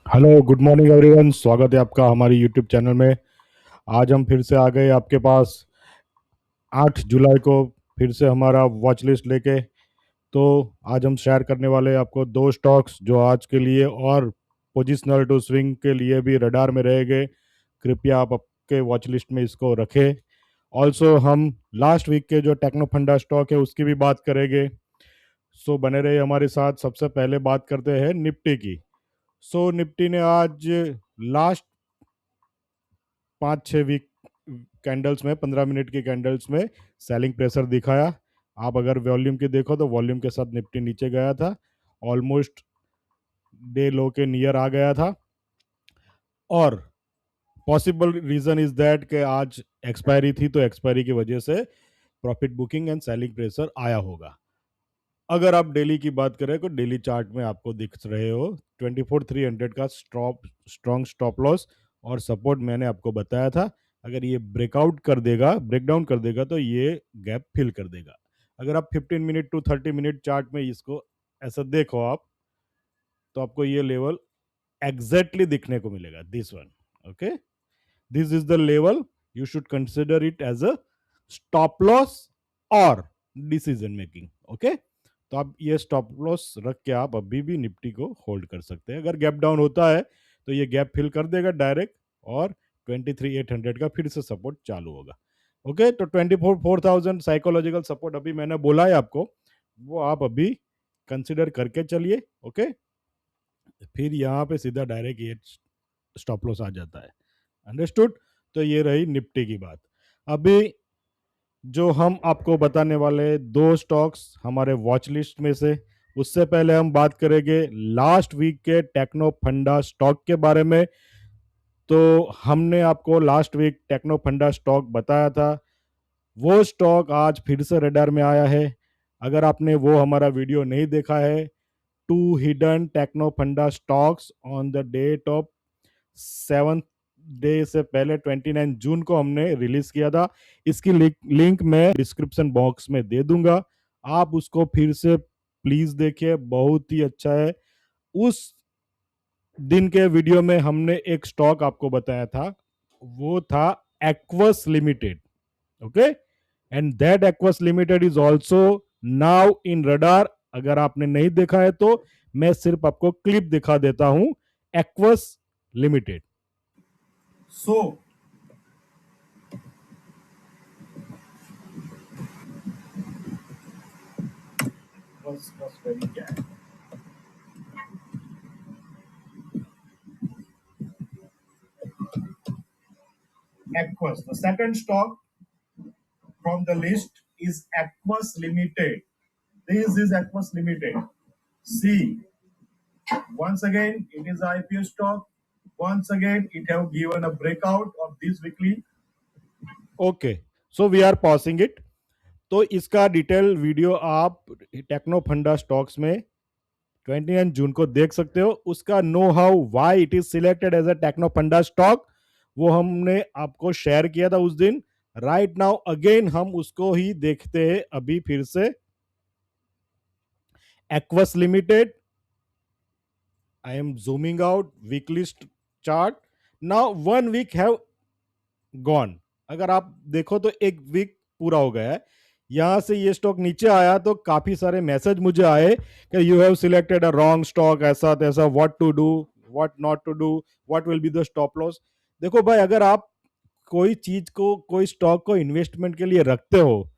Hello good morning everyone. स्वागत है आपका हमारी यूट्यूब चैनल में। आज हम फिर से आ गए आपके पास 8 जुलाई को, फिर से हमारा वॉच लिस्ट लेके। तो आज हम शेयर करने वाले हैं आपको दो स्टॉक्स जो आज के लिए और पोजिशनल टू स्विंग के लिए भी रडार में रहेंगे। कृपया आप आपके वॉच लिस्ट में इसको रखें। ऑल्सो हम लास्ट वीक के जो टेक्नो फंडा स्टॉक है उसकी भी बात करेंगे। सो बने रहे हमारे साथ। सबसे पहले बात करते हैं निफ्टी की। सो निफ्टी ने आज लास्ट 5-6 वीक कैंडल्स में, 15 मिनट की कैंडल्स में सेलिंग प्रेशर दिखाया। आप अगर वॉल्यूम की देखो तो वॉल्यूम के साथ निफ्टी नीचे गया था, ऑलमोस्ट डे लो के नियर आ गया था। और पॉसिबल रीजन इज दैट कि आज एक्सपायरी थी, तो एक्सपायरी की वजह से profit booking and selling pressure आया होगा। अगर आप डेली की बात करें तो डेली चार्ट में आपको दिख रहे हो 24,300 का स्ट्रॉन्ग स्टॉप लॉस और सपोर्ट मैंने आपको बताया था। अगर ये ब्रेकआउट कर देगा, ब्रेकडाउन कर देगा, तो ये गैप फिल कर देगा। अगर आप 15 मिनट टू 30 मिनट चार्ट में इसको ऐसा देखो आप, तो आपको ये लेवल एग्जैक्टली दिखने को मिलेगा, this one. Okay, this is the level. You should consider it as a stop loss और डिसीजन मेकिंग। ओके, तो आप ये स्टॉप लॉस रख के आप अभी भी निफ्टी को होल्ड कर सकते हैं। अगर गैप डाउन होता है तो ये गैप फिल कर देगा डायरेक्ट, और 23,800 का फिर से सपोर्ट चालू होगा। ओके, तो 24,400 साइकोलॉजिकल सपोर्ट अभी मैंने बोला है आपको, वो आप अभी कंसिडर करके चलिए। ओके, फिर यहाँ पे सीधा डायरेक्ट ये स्टॉप लॉस आ जाता है। अंडरस्टूड। तो ये रही निफ्टी की बात। अभी जो हम आपको बताने वाले दो स्टॉक्स हमारे वॉच लिस्ट में से, उससे पहले हम बात करेंगे last week K techno funda stock के बारे में। तो हमने आपको last week techno funda stock बताया था, वो स्टॉक आज फिर से रडार में आया है। अगर आपने वो हमारा वीडियो नहीं देखा है, two hidden techno funda stocks on the date of 7 day से पहले 29 जून को हमने रिलीज किया था। इसकी लिंक मैं डिस्क्रिप्शन बॉक्स में दे दूंगा, आप उसको फिर से प्लीज देखिए, बहुत ही अच्छा है। उस दिन के वीडियो में हमने एक स्टॉक आपको बताया था, वो था aqueous limited. Okay, and that aqueous limited is also now in radar. अगर आपने नहीं देखा है तो मैं सिर्फ आपको क्लिप दिखा देता हूं, एक्वस लिमिटेड। सो बस वेरी क्या है, Aquas. The second stock from the list is Aquas Limited. This is Aquas Limited. See, once again, it is IPO stock. Once again, it have given a breakout of this weekly. Okay, so we are pausing it. तो इसका detail video आप techno funda stocks में 29 June को देख सकते हो। उसका know how why it is selected as a techno funda stock वो हमने आपको शेयर किया था उस दिन। राइट नाउ अगेन हम उसको ही देखते हैं अभी फिर से। Aequs limited, I am zooming out weekly chart. Now 1 week have gone. अगर आप देखो तो एक वीक पूरा हो गया है। यहां से ये स्टॉक नीचे आया तो काफी सारे मैसेज मुझे आए कि you have selected a wrong stock, ऐसा तैसा, what to do, what not to do, what will be the stop loss. देखो भाई, अगर आप कोई चीज को, कोई स्टॉक को इन्वेस्टमेंट के लिए रखते हो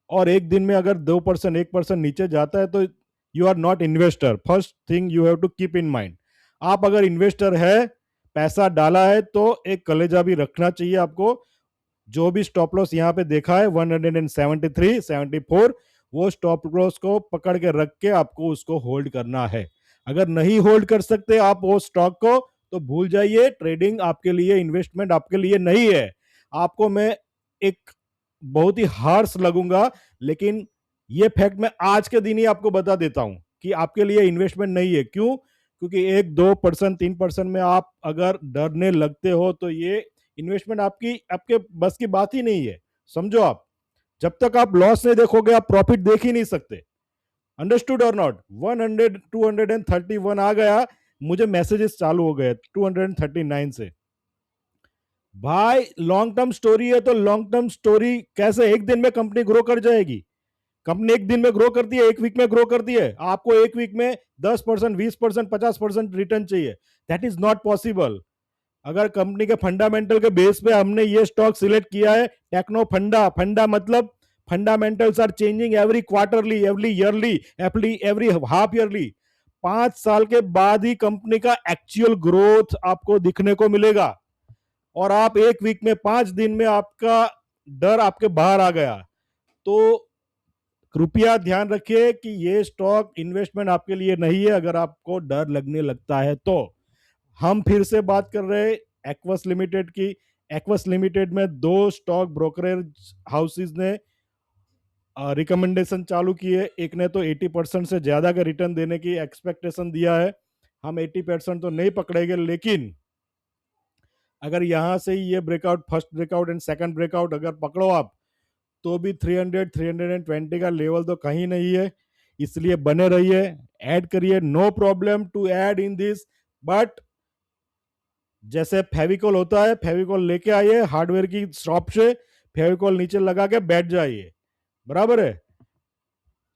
और एक दिन में अगर 2% 1% नीचे जाता है, तो you are not investor. First thing you have to keep in mind. आप अगर इन्वेस्टर है, पैसा डाला है, तो एक कलेजा भी रखना चाहिए आपको। जो भी स्टॉप लॉस यहाँ पे देखा है 173 74, वो स्टॉप लॉस को पकड़ के रख के आपको उसको होल्ड करना है। अगर नहीं होल्ड कर सकते आप वो स्टॉक को, तो भूल जाइए, ट्रेडिंग आपके लिए, इन्वेस्टमेंट आपके लिए नहीं है। आपको मैं एक बहुत ही हार्श लगूंगा, लेकिन ये फैक्ट मैं आज के दिन ही आपको बता देता हूं कि आपके लिए इन्वेस्टमेंट नहीं है। क्यों? क्योंकि 1-2% 3% में आप अगर डरने लगते हो तो ये इन्वेस्टमेंट आपकी, आपके बस की बात ही नहीं है। समझो आप, जब तक आप लॉस नहीं देखोगे आप प्रॉफिट देख ही नहीं सकते। अंडरस्टूड और नॉट? 100 231 आ गया, मुझे मैसेजेस चालू हो गए 239 से। भाई लॉन्ग टर्म स्टोरी है तो लॉन्ग टर्म स्टोरी कैसे एक दिन में कंपनी ग्रो कर जाएगी? कंपनी एक दिन में ग्रो करती है, एक वीक में ग्रो करती है। आपको एक वीक में 10%, 20%, 50% रिटर्न चाहिए, दैट इज नॉट पॉसिबल। अगर कंपनी के फंडामेंटल के बेस पे हमने ये स्टॉक सिलेक्ट किया है, टेक्नो फंडा, फंडा मतलब fundamentals are changing every quarterly, every yearly, every half yearly. 5 साल के बाद ही कंपनी का एक्चुअल ग्रोथ आपको दिखने को मिलेगा, और आप एक वीक में 5 दिन में आपका डर आपके बाहर आ गया। तो कृपया ध्यान रखिए कि ये स्टॉक इन्वेस्टमेंट आपके लिए नहीं है अगर आपको डर लगने लगता है तो। हम फिर से बात कर रहे हैं एक्वस लिमिटेड की। एक्वस लिमिटेड में 2 स्टॉक ब्रोकरेज हाउसेज ने रिकमेंडेशन चालू की है। एक ने तो 80% से ज्यादा का रिटर्न देने की एक्सपेक्टेशन दिया है। हम 80% तो नहीं पकड़ेंगे, लेकिन अगर यहां से ही ये breakout, first breakout and second breakout अगर पकड़ो आप, तो भी 300 320 का लेवल तो कहीं नहीं है। इसलिए बने रहिए, ऐड करिए, no problem to add in this. But जैसे फेविकॉल होता है, फेविकॉल लेके आइए हार्डवेयर की शॉप से, फेविकॉल नीचे लगा के बैठ जाइए, बराबर है?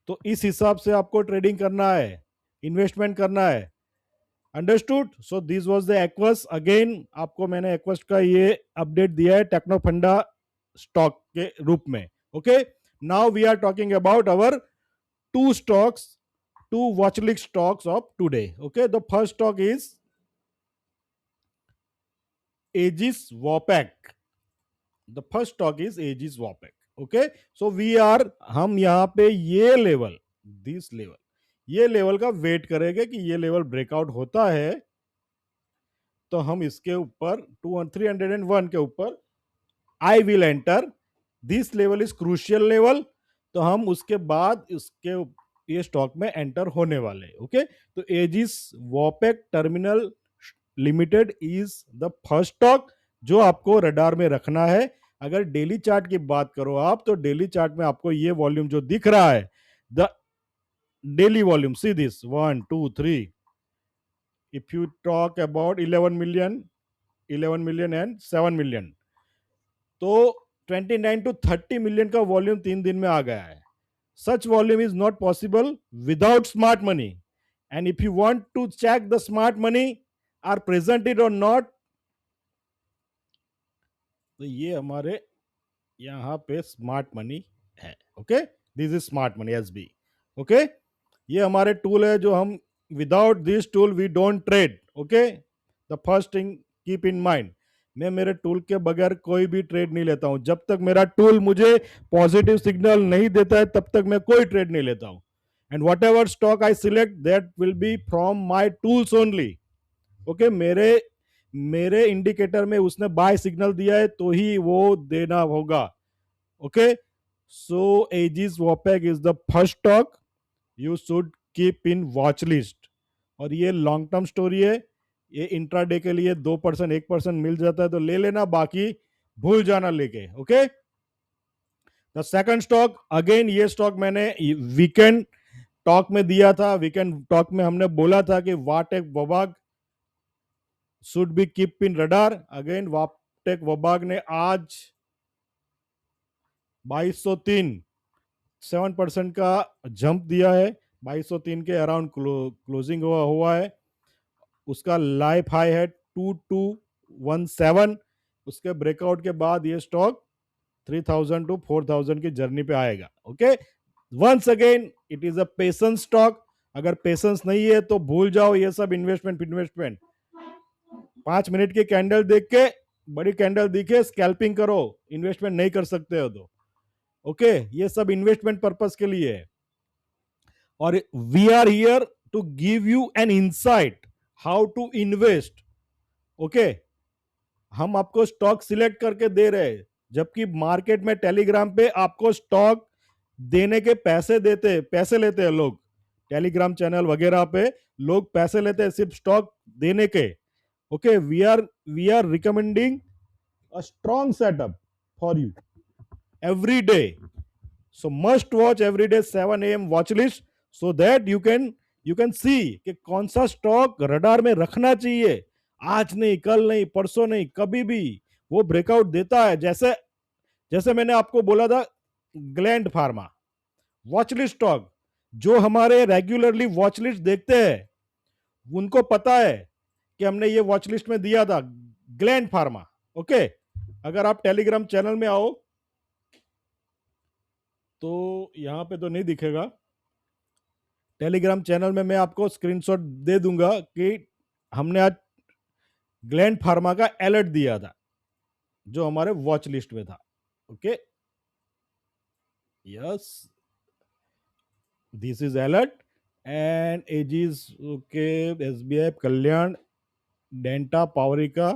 तो इस हिसाब से आपको ट्रेडिंग करना है, इन्वेस्टमेंट करना है। Understood? So this was the aqueous. Again आपको मैंने एक्वस का ये अपडेट दिया है टेक्नो फंडा स्टॉक के रूप में। Okay, now we are talking about our two stocks, two watch list stocks of today. Okay, the first stock is Aegis Vopak. The first stock is Aegis Vopak. Okay, so we are, हम यहां पे ये level, this level, ये level का wait करेंगे कि ये level breakout होता है तो हम इसके ऊपर 301 के ऊपर I will enter. This level is crucial level, तो हम उसके बाद इसके ये स्टॉक में एंटर होने वाले। ओके, तो Aegis Vopak terminal limited is the first stock जो आपको रडार में रखना है। अगर डेली चार्ट की बात करो आप, तो डेली चार्ट में आपको ये वॉल्यूम जो दिख रहा है, the daily volume, see this 1 2 3, if you talk about 11 million, 11 million and 7 million, तो 29 to 30 मिलियन का वॉल्यूम 3 दिन में आ गया है। Such volume is not possible without smart money, and if you want to check the smart money are present it or not, तो ये हमारे यहाँ पे स्मार्ट मनी है। Okay, this is smart money SB. Okay, ये हमारे tool है जो हम, without this tool we don't trade. Okay, the first thing keep in mind, मैं मेरे टूल के बगैर कोई भी ट्रेड नहीं लेता हूं। जब तक मेरा टूल मुझे पॉजिटिव सिग्नल नहीं देता है तब तक मैं कोई ट्रेड नहीं लेता हूं। And what ever stock I select that will be from my tools only. Okay, मेरे मेरे इंडिकेटर में उसने बाय सिग्नल दिया है तो ही वो देना होगा। Okay, so Aegis Vopak is the first stock you should keep in watch list. और ये लॉन्ग टर्म स्टोरी है, ये इंट्राडे के लिए 2% 1% मिल जाता है तो ले लेना, बाकी भूल जाना लेके। Okay, the second stock, again ये स्टॉक मैंने वीकेंड टॉक में दिया था। वीकेंड टॉक में हमने बोला था कि Va Tech Wabag should be keep in radar. Again Va Tech Wabag ने आज 2203 7% का जंप दिया है, 2203 के अराउंड क्लोजिंग हुआ है। उसका लाइफ हाई है 2217। उसके ब्रेकआउट के बाद ये स्टॉक 3000 टू 4000 की जर्नी पे आएगा। Okay, once again it is a patience stock. अगर पेशेंस नहीं है तो भूल जाओ ये सब इन्वेस्टमेंट इन्वेस्टमेंट। 5 मिनट की कैंडल देख के, बड़ी कैंडल दिखे स्कैल्पिंग करो, इन्वेस्टमेंट नहीं कर सकते हो तो। ओके, ये सब इन्वेस्टमेंट पर्पस के लिए है, और we are here to give you an insight how to invest. Okay, हम आपको स्टॉक सिलेक्ट करके दे रहे हैं, जबकि मार्केट में टेलीग्राम पे आपको स्टॉक देने के पैसे लेते हैं लोग। टेलीग्राम चैनल वगैरह पे लोग पैसे लेते हैं सिर्फ स्टॉक देने के। Okay, we are recommending a strong setup for you every day. So must watch every day 7 a.m. watch list so that you can you can see कि कौन सा स्टॉक रडार में रखना चाहिए, आज नहीं, कल नहीं, परसों नहीं, कभी भी वो ब्रेकआउट देता है। जैसे जैसे मैंने आपको बोला था, gland pharma watch list stock, जो हमारे रेगुलरली वॉच लिस्ट देखते हैं उनको पता है कि हमने ये वॉच लिस्ट में दिया था ग्लैंड फार्मा। ओके, अगर आप टेलीग्राम चैनल में आओ तो यहां पे तो नहीं दिखेगा, टेलीग्राम चैनल में मैं आपको स्क्रीनशॉट दे दूंगा कि हमने आज ग्लैंड फार्मा का अलर्ट दिया था जो हमारे वॉच लिस्ट में था। Okay, yes, this is alert and Aegis, okay, SBI, Kalyan, Denta, Powerica,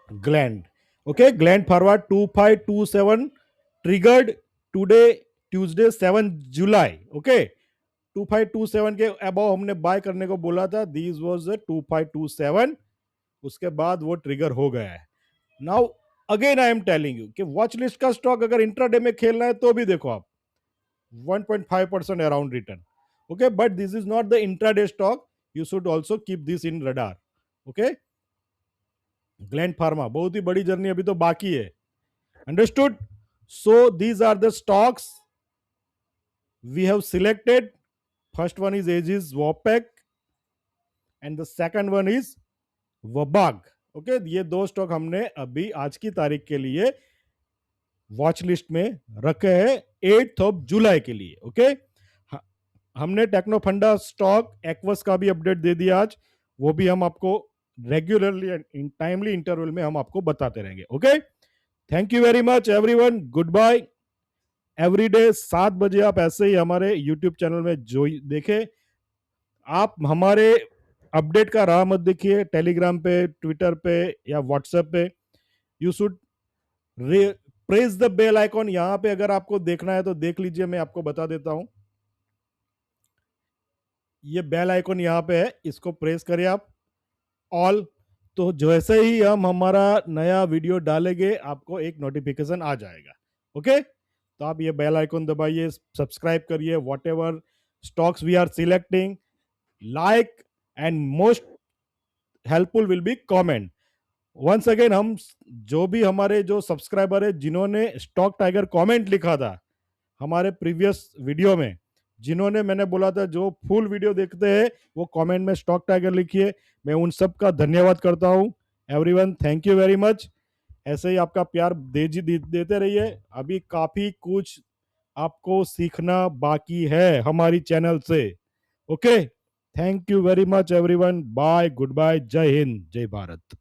Gland. Okay, Gland Pharma 2527 triggered today Tuesday 7 July. Okay, 2527 के अबव हमने बाय करने को बोला था, दिस वाज 2527, उसके बाद वो ट्रिगर हो गया है। Now again I am telling you कि वॉच लिस्ट का स्टॉक अगर इंट्राडे में खेलना है तो भी देखो आप 1.5% around return. Okay, but this is not the intraday stock, you should also keep this in radar. Okay, Gland Pharma बहुत ही बड़ी जर्नी अभी तो बाकी है, understood. So these are the stocks we have selected. First one is Aegis Vopak and the second one is Wabag. Okay, ये दो stock हमने अभी आज की तारीख के लिए वॉच लिस्ट में रखे हैं 8 जुलाई के लिए। ओके, हमने टेक्नोफंडा स्टॉक एक्वस का भी अपडेट दे दिया आज, वो भी हम आपको रेगुलरली इन टाइमली इंटरवल में हम आपको बताते रहेंगे। Okay, thank you very much everyone, goodbye. Every day 7 बजे आप ऐसे ही हमारे यूट्यूब चैनल में जो देखे, आप हमारे अपडेट का राह मत देखिए टेलीग्राम पे, ट्विटर पे या व्हाट्सएप पे। You should press the bell icon, यहां पे अगर आपको देखना है तो देख लीजिए, मैं आपको बता देता हूं, ये बेल आइकॉन यहां पे है, इसको प्रेस करिए आप ऑल, तो जैसे ही हम हमारा नया वीडियो डालेंगे आपको एक नोटिफिकेशन आ जाएगा। ओके, तो आप ये बेल आइकॉन दबाइए, सब्सक्राइब करिए, whatever stocks we are selecting, like and most helpful will be comment. Once again, हम जो भी हमारे जो सब्सक्राइबर है जिन्होंने स्टॉक टाइगर कमेंट लिखा था हमारे प्रीवियस वीडियो में, जिन्होंने, मैंने बोला था जो फुल वीडियो देखते हैं वो कमेंट में स्टॉक टाइगर लिखिए, मैं उन सब का धन्यवाद करता हूं। Everyone, thank you very much, ऐसे ही आपका प्यार देते रहिए, अभी काफी कुछ आपको सीखना बाकी है हमारी चैनल से। Okay, thank you very much everyone, bye, goodbye, जय हिंद, जय भारत।